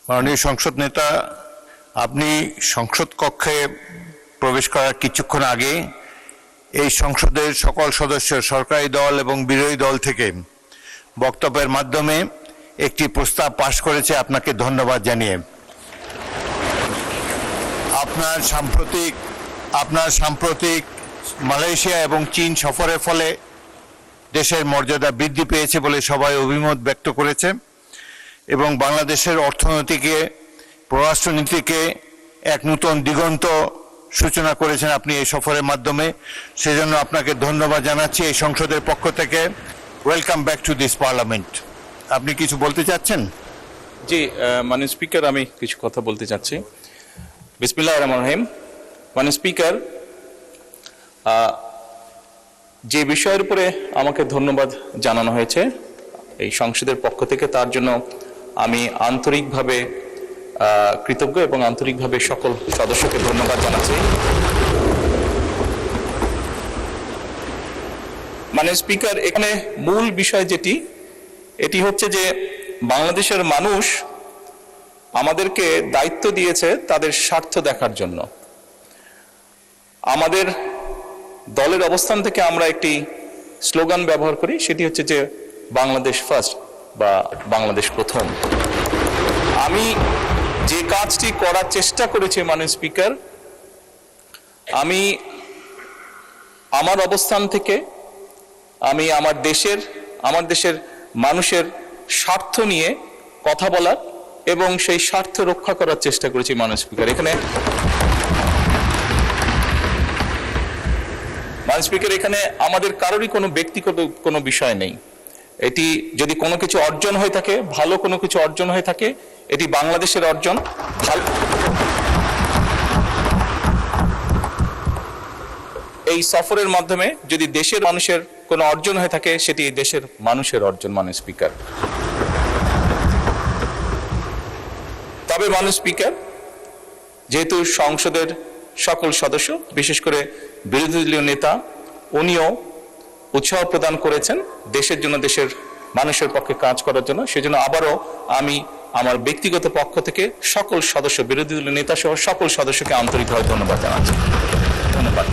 মাননীয় সংসদ নেতা, আপনি সংসদ কক্ষে প্রবেশ করার কিছুক্ষণ আগে এই সংসদের সকল সদস্য, সরকারি দল এবং বিরোধী দল থেকে বক্তব্যের মাধ্যমে একটি প্রস্তাব পাশ করেছে। আপনাকে ধন্যবাদ জানিয়ে আপনার সাম্প্রতিক মালয়েশিয়া এবং চীন সফরের ফলে দেশের মর্যাদা বৃদ্ধি পেয়েছে বলে সবাই অভিমত ব্যক্ত করেছে এবং বাংলাদেশের অর্থনীতিকে, পররাষ্ট্রনীতিকে এক নতুন দিগন্ত সূচনা করেছেন আপনি এই সফরের মাধ্যমে। সেজন্য আপনাকে ধন্যবাদ জানাচ্ছি এই সংসদের পক্ষ থেকে। Welcome back to this parliament. আপনি কিছু বলতে চাচ্ছেন? জি, মাননীয় স্পিকার, আমি কিছু কথা বলতে চাচ্ছি। বিসমিল্লাহির রহমানির রহিম। মাননীয় স্পিকার, যে বিষয়ের উপরে আমাকে ধন্যবাদ জানানো হয়েছে এই সংসদের পক্ষ থেকে, তার জন্য আমি আন্তরিকভাবে কৃতজ্ঞ এবং আন্তরিকভাবে সকল সদস্যকে ধন্যবাদ জানাচ্ছি। মাননীয় স্পিকার, এখানে মূল বিষয় এটি হচ্ছে যে বাংলাদেশের মানুষ আমাদেরকে দায়িত্ব দিয়েছে তাদের স্বার্থ দেখার জন্য। আমাদের দলের অবস্থান থেকে আমরা একটি স্লোগান ব্যবহার করি, সেটি হচ্ছে যে বাংলাদেশ ফার্স্ট বা বাংলাদেশ প্রথম। আমি যে কাজটি করার চেষ্টা করেছি মাননীয় স্পিকার, আমি আমার অবস্থান থেকে আমি আমার দেশের মানুষের স্বার্থ নিয়ে কথা বলার এবং সেই স্বার্থ রক্ষা করার চেষ্টা করেছি মাননীয় স্পিকার। মাননীয় স্পিকার, এখানে আমাদের কারোরই কোনো ব্যক্তিগত কোনো বিষয় নেই। এটি যদি কোনো কিছু অর্জন হয়ে থাকে, ভালো কোনো কিছু অর্জন হয়ে থাকে, এটি বাংলাদেশের অর্জন। এই সফরের মাধ্যমে যদি দেশের মানুষের কোনো অর্জন হয়ে থাকে, সেটি দেশের মানুষের অর্জন মাননীয় স্পিকার। তবে মাননীয় স্পিকার, যেহেতু সংসদের সকল সদস্য, বিশেষ করে বিরোধী দলীয় নেতা, উনিও উৎসাহ প্রদান করেছেন দেশের জন্য, দেশের মানুষের পক্ষে কাজ করার জন্য, সেজন্য আবারও আমি আমার ব্যক্তিগত পক্ষ থেকে সকল সদস্য, বিরোধী দলীয় নেতা সহ সকল সদস্যকে আন্তরিকভাবে ধন্যবাদ জানাচ্ছি। ধন্যবাদ।